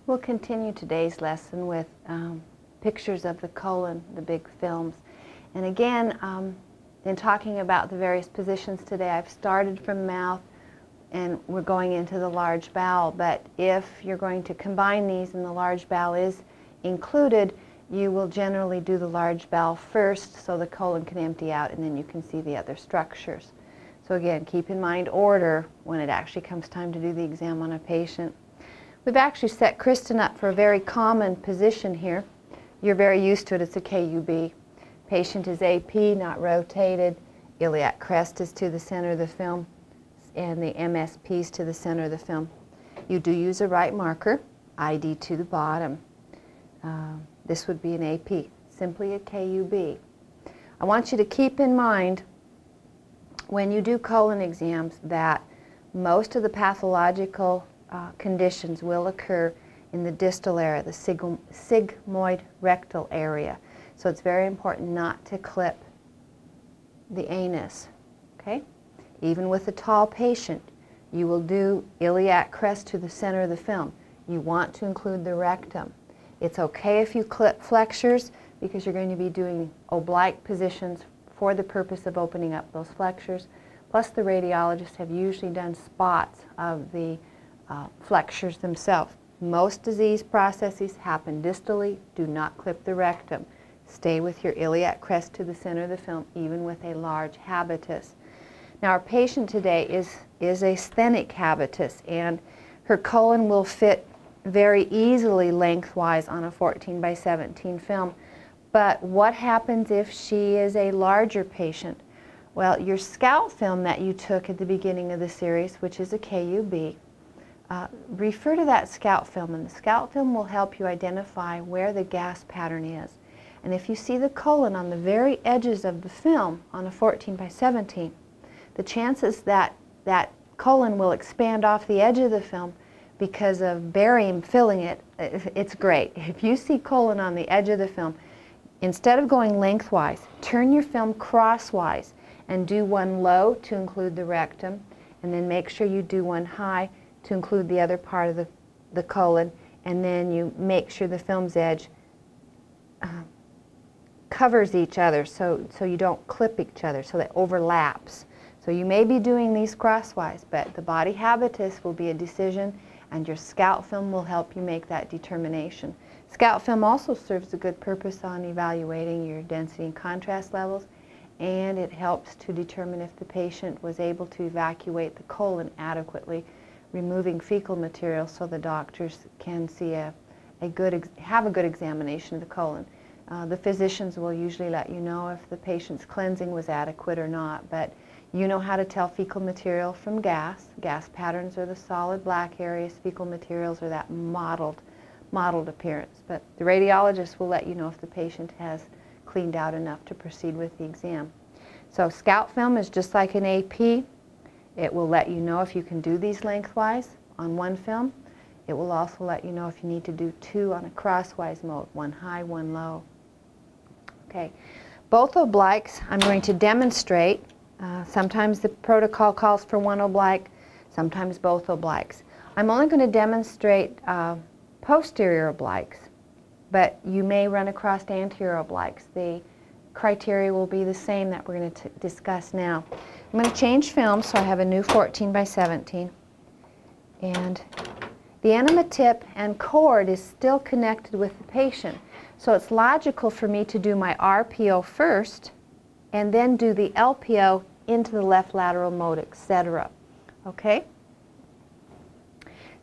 We'll continue today's lesson with pictures of the colon, the big films. And again, in talking about the various positions today, I've started from mouth and we're going into the large bowel. But if you're going to combine these and the large bowel is included, you will generally do the large bowel first so the colon can empty out and then you can see the other structures. So again, keep in mind order when it actually comes time to do the exam on a patient. We've actually set Kristen up for a very common position here. You're very used to it. It's a KUB. Patient is AP, not rotated. Iliac crest is to the center of the film, and the MSP is to the center of the film. You do use a right marker, ID to the bottom. This would be an AP, simply a KUB. I want you to keep in mind when you do colon exams that most of the pathological conditions will occur in the distal area, the sigmoid rectal area. So it's very important not to clip the anus, okay? Even with a tall patient, you will do iliac crest to the center of the film. You want to include the rectum. It's okay if you clip flexures because you're going to be doing oblique positions for the purpose of opening up those flexures. Plus the radiologists have usually done spots of the flexures themselves. Most disease processes happen distally. Do not clip the rectum. Stay with your iliac crest to the center of the film, even with a large habitus. Now our patient today is a sthenic habitus, and her colon will fit very easily lengthwise on a 14 by 17 film. But what happens if she is a larger patient? Well, your scout film that you took at the beginning of the series, which is a KUB, refer to that scout film, and the scout film will help you identify where the gas pattern is. And if you see the colon on the very edges of the film on a 14 by 17, the chances that that colon will expand off the edge of the film because of barium filling it, it's great. If you see colon on the edge of the film, instead of going lengthwise, turn your film crosswise and do one low to include the rectum, and then make sure you do one high to include the other part of the colon, and then you make sure the film's edge covers each other so you don't clip each other, so that overlaps. So you may be doing these crosswise, but the body habitus will be a decision, and your scout film will help you make that determination. Scout film also serves a good purpose on evaluating your density and contrast levels, and it helps to determine if the patient was able to evacuate the colon adequately, removing fecal material so the doctors can see have a good examination of the colon. The physicians will usually let you know if the patient's cleansing was adequate or not, but you know how to tell fecal material from gas. Gas patterns are the solid black areas, fecal materials are that mottled appearance. But the radiologist will let you know if the patient has cleaned out enough to proceed with the exam. So scout film is just like an AP. It will let you know if you can do these lengthwise on one film. It will also let you know if you need to do two on a crosswise mode, one high, one low. Okay, both obliques I'm going to demonstrate. Sometimes the protocol calls for one oblique, sometimes both obliques. I'm only going to demonstrate posterior obliques, but you may run across anterior obliques. The criteria will be the same that we're going to discuss now. I'm going to change film, so I have a new 14 by 17. And the enema tip and cord is still connected with the patient. So it's logical for me to do my RPO first and then do the LPO into the left lateral mode, etc. Okay?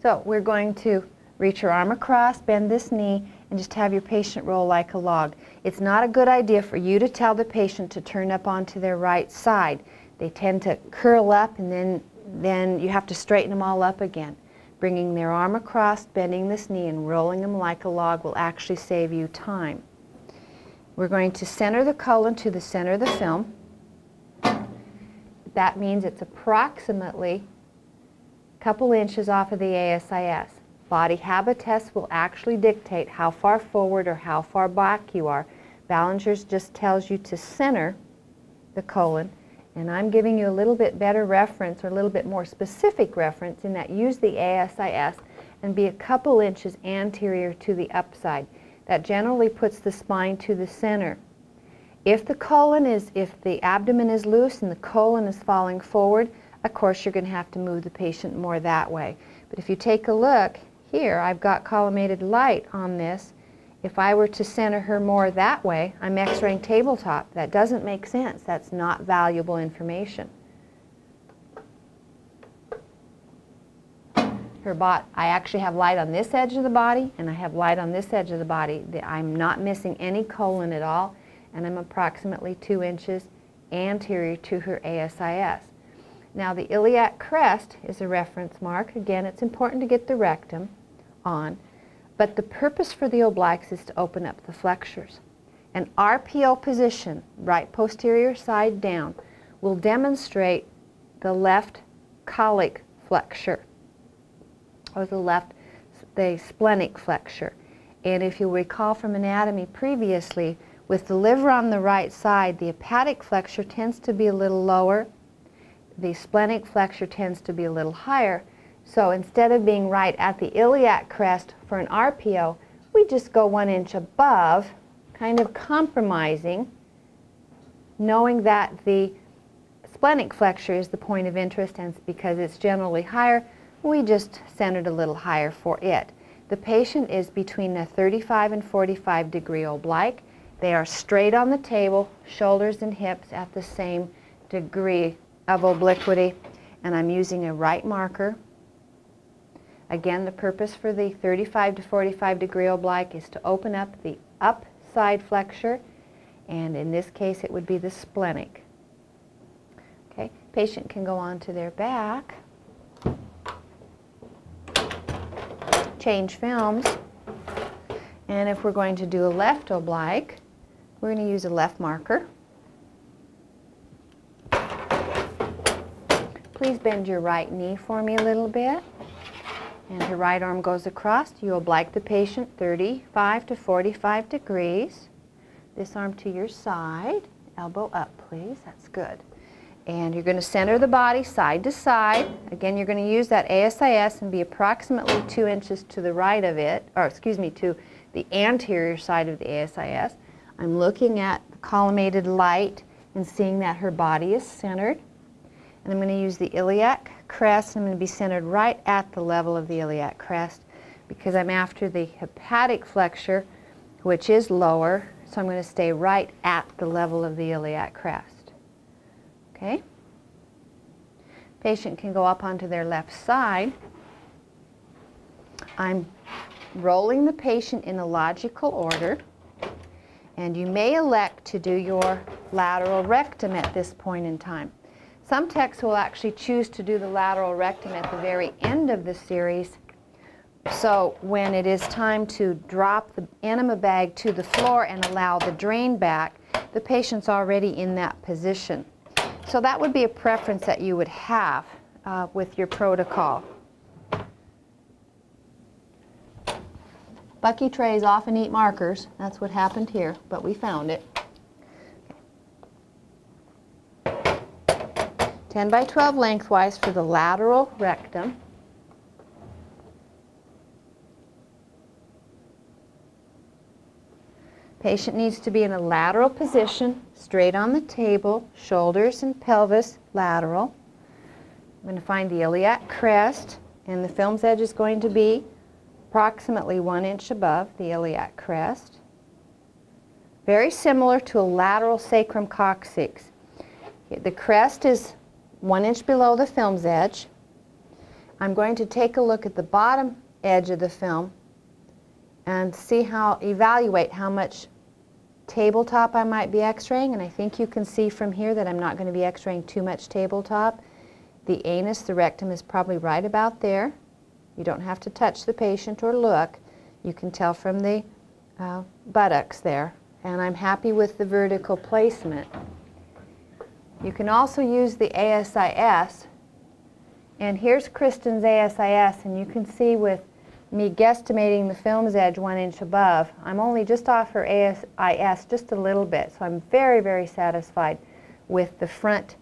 So we're going to reach your arm across, bend this knee, and just have your patient roll like a log. It's not a good idea for you to tell the patient to turn up onto their right side. They tend to curl up, and then you have to straighten them all up again. Bringing their arm across, bending this knee, and rolling them like a log will actually save you time. We're going to center the colon to the center of the film. That means it's approximately a couple inches off of the ASIS. Body habitus will actually dictate how far forward or how far back you are. Ballinger's just tells you to center the colon, and I'm giving you a little bit better reference, or a little bit more specific reference, in that use the ASIS and be a couple inches anterior to the upside. That generally puts the spine to the center. If the abdomen is loose and the colon is falling forward, of course you're going to have to move the patient more that way. But if you take a look here, I've got collimated light on this. If I were to center her more that way, I'm X-raying tabletop. That doesn't make sense. That's not valuable information. I actually have light on this edge of the body, and I have light on this edge of the body. I'm not missing any colon at all, and I'm approximately 2 inches anterior to her ASIS. Now the iliac crest is a reference mark. Again, it's important to get the rectum on, but the purpose for the obliques is to open up the flexures. An RPO position, right posterior side down, will demonstrate the left colic flexure, or the splenic flexure. And if you recall from anatomy previously, with the liver on the right side, the hepatic flexure tends to be a little lower, the splenic flexure tends to be a little higher. So instead of being right at the iliac crest for an RPO, we just go 1 inch above, kind of compromising, knowing that the splenic flexure is the point of interest, and because it's generally higher, we just centered a little higher for it. The patient is between a 35 and 45 degree oblique. They are straight on the table, shoulders and hips at the same degree of obliquity, and I'm using a right marker. Again, the purpose for the 35 to 45 degree oblique is to open up the upside flexure, and in this case it would be the splenic. Okay, patient can go on to their back, change films, and if we're going to do a left oblique, we're going to use a left marker. Please bend your right knee for me a little bit, and your right arm goes across. You oblique the patient 35 to 45 degrees. This arm to your side, elbow up please, that's good. And you're going to center the body side to side. Again, you're going to use that ASIS and be approximately 2 inches to the right of it, or excuse me, to the anterior side of the ASIS. I'm looking at the collimated light and seeing that her body is centered. And I'm going to use the iliac crest. I'm going to be centered right at the level of the iliac crest because I'm after the hepatic flexure, which is lower, so I'm going to stay right at the level of the iliac crest. Okay? Patient can go up onto their left side. I'm rolling the patient in a logical order, and you may elect to do your lateral rectum at this point in time. Some techs will actually choose to do the lateral rectum at the very end of the series, so when it is time to drop the enema bag to the floor and allow the drain back, the patient's already in that position. So that would be a preference that you would have with your protocol. Bucky trays often eat markers. That's what happened here, but we found it. 10 by 12 lengthwise for the lateral rectum. Patient needs to be in a lateral position, straight on the table, shoulders and pelvis lateral. I'm going to find the iliac crest, and the film's edge is going to be approximately 1 inch above the iliac crest. Very similar to a lateral sacrum coccyx. The crest is 1 inch below the film's edge. I'm going to take a look at the bottom edge of the film and evaluate how much tabletop I might be x-raying, and I think you can see from here that I'm not going to be x-raying too much tabletop. The anus, the rectum is probably right about there. You don't have to touch the patient or look. You can tell from the buttocks there, and I'm happy with the vertical placement. You can also use the ASIS, and here's Kristen's ASIS, and you can see with me guesstimating the film's edge 1 inch above, I'm only just off her ASIS just a little bit, so I'm very, very satisfied with the front,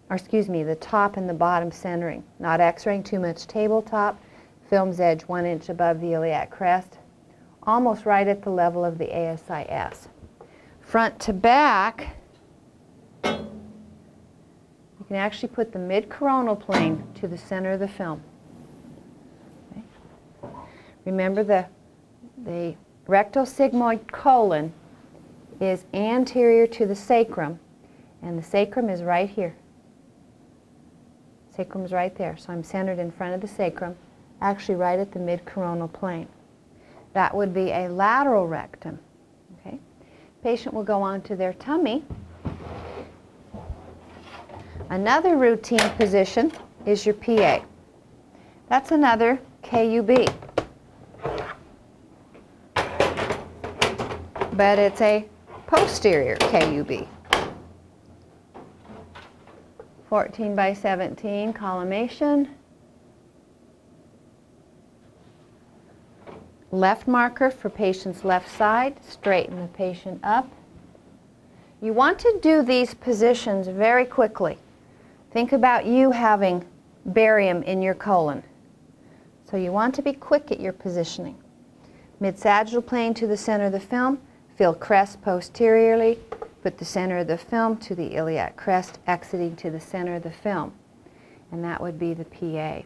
or excuse me, the top and the bottom centering. Not x-raying too much tabletop. film's edge 1 inch above the iliac crest, almost right at the level of the ASIS. Front to back, you can actually put the mid-coronal plane to the center of the film. Okay. Remember the rectal sigmoid colon is anterior to the sacrum, and the sacrum is right here. Sacrum is right there, so I'm centered in front of the sacrum, actually right at the mid-coronal plane. That would be a lateral rectum. Okay. Patient will go on to their tummy. Another routine position is your PA. That's another KUB. But it's a posterior KUB. 14 by 17 collimation. Left marker for patient's left side, straighten the patient up. You want to do these positions very quickly. Think about you having barium in your colon. So you want to be quick at your positioning. Mid-sagittal plane to the center of the film, feel crest posteriorly, put the center of the film to the iliac crest, exiting to the center of the film. And that would be the PA.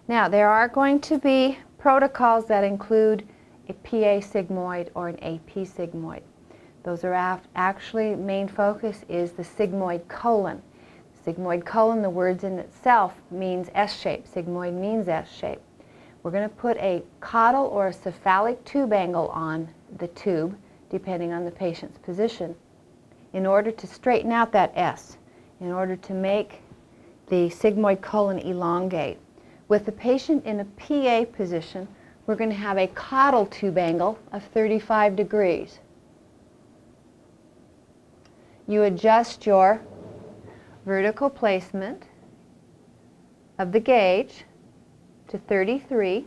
Now, there are going to be protocols that include a PA sigmoid or an AP sigmoid. Those are actually, main focus is the sigmoid colon. Sigmoid colon, the words in itself means S-shape. Sigmoid means S-shape. We're going to put a caudal or a cephalic tube angle on the tube, depending on the patient's position, in order to straighten out that S, in order to make the sigmoid colon elongate. With the patient in a PA position, we're going to have a caudal tube angle of 35 degrees. You adjust your vertical placement of the gauge to 33.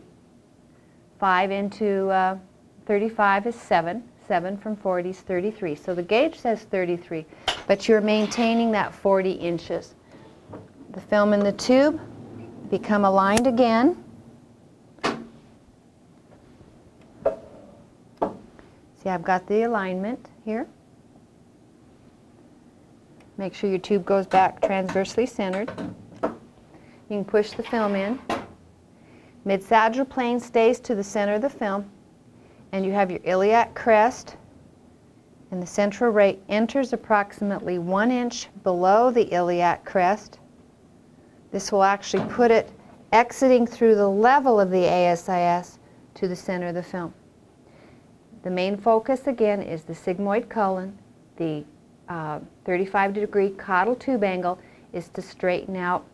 5 into 35 is 7. 7 from 40 is 33. So the gauge says 33, but you're maintaining that 40 inches. The film and the tube become aligned again. See, I've got the alignment here. Make sure your tube goes back transversely centered. You can push the film in. Mid-sagittal plane stays to the center of the film, and you have your iliac crest, and the central ray enters approximately 1 inch below the iliac crest. This will actually put it exiting through the level of the ASIS to the center of the film. The main focus again is the sigmoid colon. The 35-degree caudal tube angle is to straighten out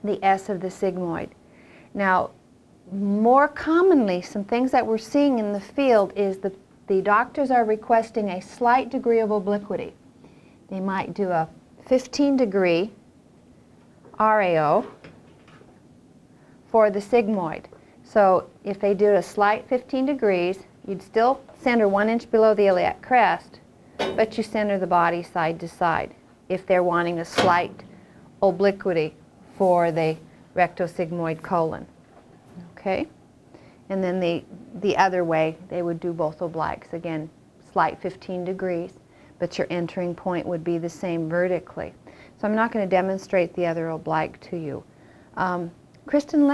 the S of the sigmoid. Now, more commonly, some things that we're seeing in the field is the doctors are requesting a slight degree of obliquity. They might do a 15-degree RAO for the sigmoid. So if they do a slight 15 degrees, you'd still center 1 inch below the iliac crest, but you center the body side to side if they're wanting a slight obliquity for the rectosigmoid colon. Okay? And then the other way, they would do both obliques. Again, slight 15 degrees, but your entering point would be the same vertically. So I'm not going to demonstrate the other oblique to you. Kristen,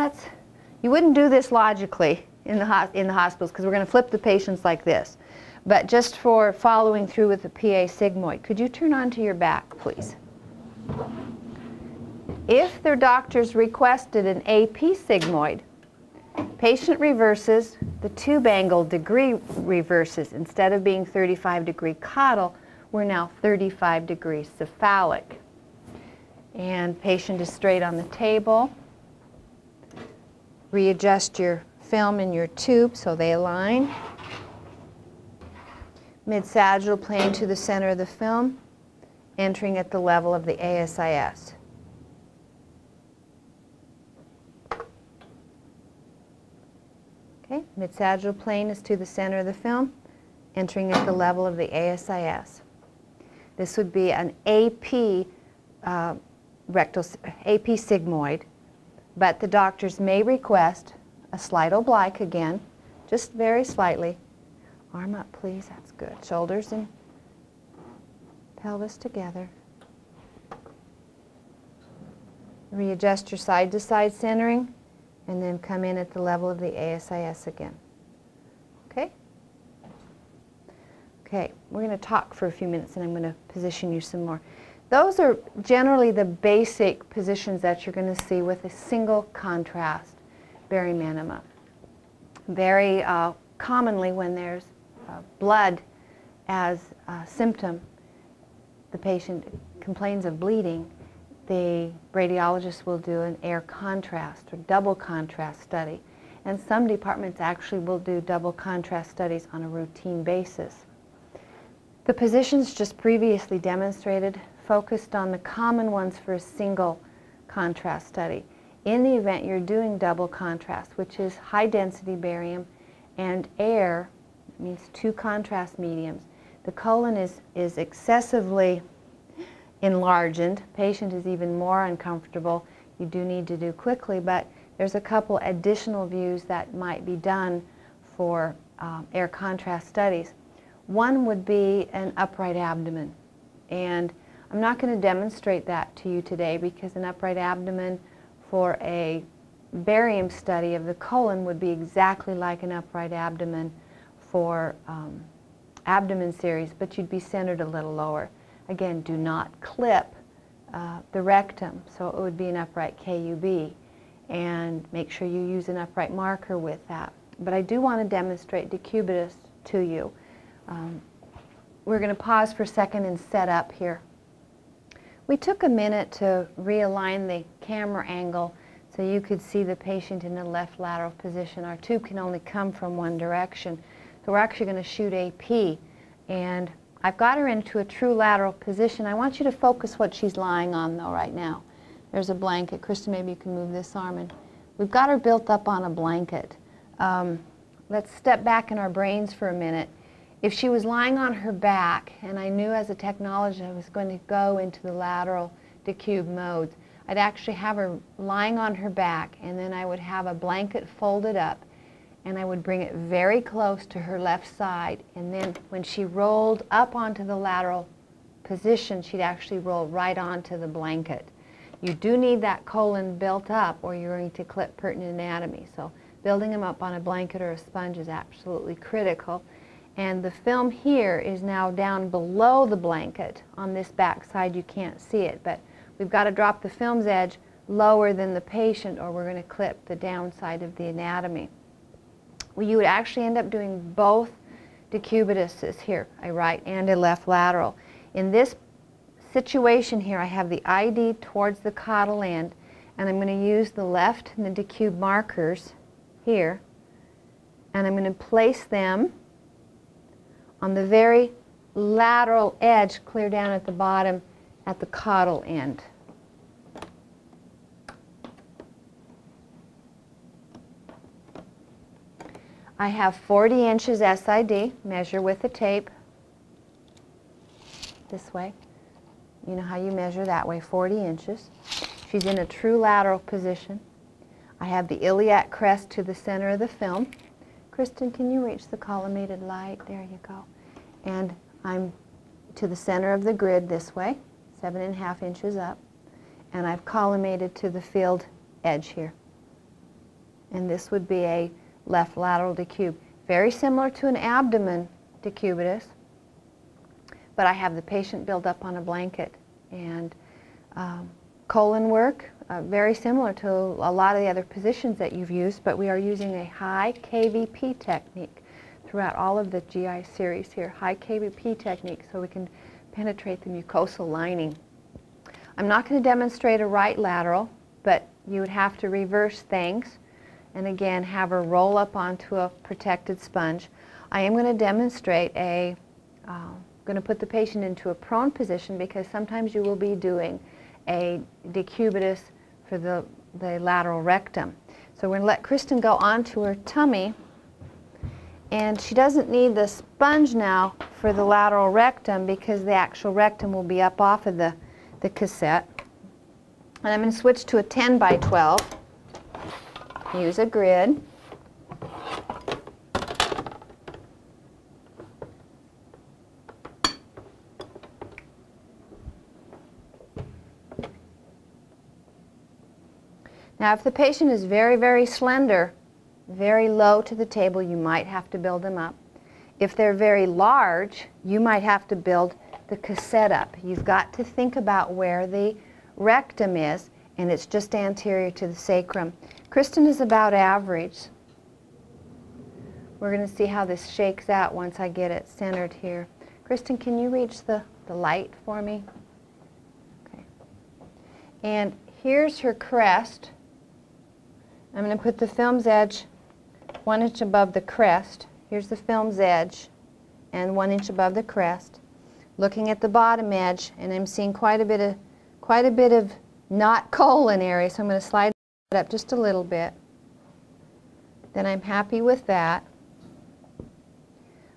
you wouldn't do this logically in the hospitals because we're going to flip the patients like this. But just for following through with the PA sigmoid, could you turn onto your back, please? If their doctors requested an AP sigmoid, patient reverses, the tube angle degree reverses. Instead of being 35-degree caudal, we're now 35 degrees cephalic. And patient is straight on the table. Readjust your film and your tube so they align. Mid-sagittal plane to the center of the film, entering at the level of the ASIS. Okay, mid-sagittal plane is to the center of the film, entering at the level of the ASIS. This would be an AP sigmoid but the doctors may request a slight oblique again, just very slightly. Arm up, please. That's good. Shoulders and pelvis together. Readjust your side-to-side centering, and then come in at the level of the ASIS again. Okay? Okay, we're going to talk for a few minutes, and I'm going to position you some more. Those are generally the basic positions that you're going to see with a single contrast barium enema. Very commonly when there's blood as a symptom, the patient complains of bleeding, the radiologist will do an air contrast or double contrast study. And some departments actually will do double contrast studies on a routine basis. The positions just previously demonstrated focused on the common ones for a single contrast study. In the event you're doing double contrast, which is high density barium and air, it means two contrast mediums, the colon is excessively enlarged. Patient is even more uncomfortable. You do need to do quickly, but there's a couple additional views that might be done for air contrast studies. One would be an upright abdomen, and I'm not going to demonstrate that to you today because an upright abdomen for a barium study of the colon would be exactly like an upright abdomen for abdomen series, but you'd be centered a little lower. Again, do not clip the rectum, so it would be an upright KUB, and make sure you use an upright marker with that. But I do want to demonstrate decubitus to you. We're going to pause for a second and set up here. We took a minute to realign the camera angle so you could see the patient in the left lateral position. Our tube can only come from one direction, so we're actually going to shoot AP, and I've got her into a true lateral position. I want you to focus what she's lying on though right now. There's a blanket. Kristen, maybe you can move this arm, and we've got her built up on a blanket. Let's step back in our brains for a minute. If she was lying on her back, and I knew as a technologist I was going to go into the lateral decube modes, I'd actually have her lying on her back, and then I would have a blanket folded up, and I would bring it very close to her left side, and then when she rolled up onto the lateral position, she'd actually roll right onto the blanket. You do need that colon built up or you're going to clip pertinent anatomy, so building them up on a blanket or a sponge is absolutely critical. And the film here is now down below the blanket. On this back side you can't see it, but we've got to drop the film's edge lower than the patient or we're going to clip the downside of the anatomy. Well, you would actually end up doing both decubituses here, a right and a left lateral. In this situation here, I have the ID towards the caudal end, and I'm going to use the left and the decube markers here, and I'm going to place them on the very lateral edge, clear down at the bottom at the caudal end. I have 40 inches SID, measure with a tape, this way. You know how you measure that way, 40 inches. She's in a true lateral position. I have the iliac crest to the center of the film. Kristen, can you reach the collimated light? There you go. And I'm to the center of the grid this way, 7.5 inches up. And I've collimated to the field edge here. And this would be a left lateral decube. Very similar to an abdomen decubitus, but I have the patient built up on a blanket. And colon work, very similar to a lot of the other positions that you've used, but we are using a high KVP technique throughout all of the GI series here. High KVP technique so we can penetrate the mucosal lining. I'm not going to demonstrate a right lateral, but you would have to reverse things and again have her roll up onto a protected sponge. I am going to demonstrate going to put the patient into a prone position because sometimes you will be doing a decubitus for the lateral rectum. So we're going to let Kristen go onto her tummy, and she doesn't need the sponge now for the lateral rectum because the actual rectum will be up off of the cassette. And I'm going to switch to a 10 by 12. Use a grid. Now, if the patient is very, very slender, very low to the table, you might have to build them up. If they're very large, you might have to build the cassette up. You've got to think about where the rectum is, and it's just anterior to the sacrum. Kristen is about average. We're going to see how this shakes out once I get it centered here. Kristen, can you reach the light for me? Okay. And here's her crest. I'm going to put the film's edge 1 inch above the crest. Here's the film's edge and 1 inch above the crest. Looking at the bottom edge, and I'm seeing quite a bit of not colon area, so I'm going to slide it up just a little bit. Then I'm happy with that.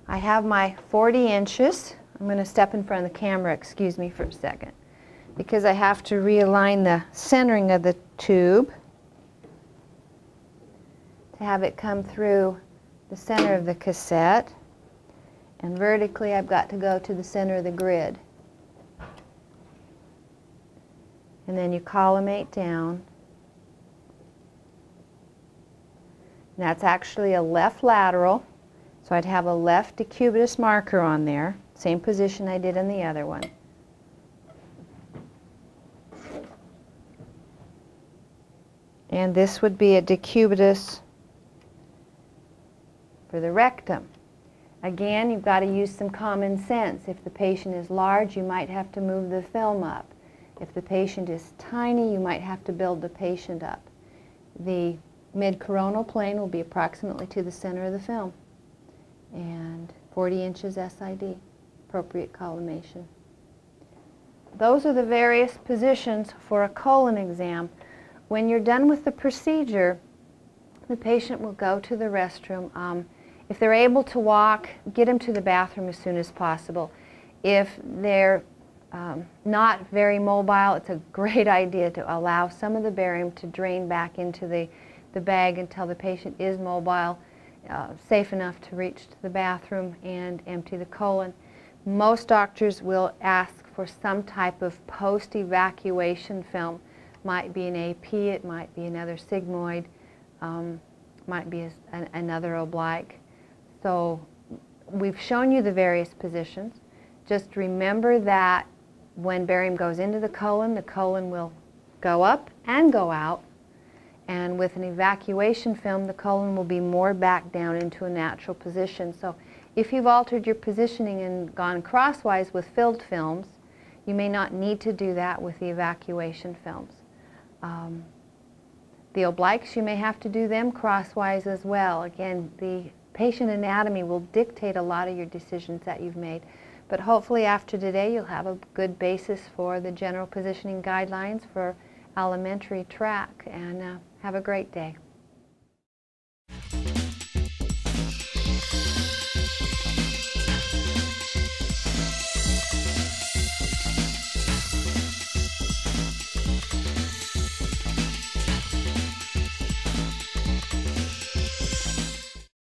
I have my 40 inches. I'm going to step in front of the camera, excuse me for a second, because I have to realign the centering of the tube to have it come through the center of the cassette, and vertically I've got to go to the center of the grid. And then you collimate down. And that's actually a left lateral, so I'd have a left decubitus marker on there, same position I did in the other one. And this would be a decubitus for the rectum. Again, you've got to use some common sense. If the patient is large, you might have to move the film up. If the patient is tiny, you might have to build the patient up. The mid-coronal plane will be approximately to the center of the film. And 40 inches SID, appropriate collimation. Those are the various positions for a colon exam. When you're done with the procedure, the patient will go to the restroom. If they're able to walk, get them to the bathroom as soon as possible. If they're not very mobile, it's a great idea to allow some of the barium to drain back into the bag until the patient is mobile, safe enough to reach the bathroom and empty the colon. Most doctors will ask for some type of post-evacuation film. Might be an AP, it might be another sigmoid, might be another oblique. So we've shown you the various positions. Just remember that when barium goes into the colon will go up and go out. And with an evacuation film, the colon will be more back down into a natural position. So if you've altered your positioning and gone crosswise with filled films, you may not need to do that with the evacuation films. The obliques, you may have to do them crosswise as well. Again, the patient anatomy will dictate a lot of your decisions that you've made. But hopefully after today you'll have a good basis for the general positioning guidelines for alimentary tract, and have a great day.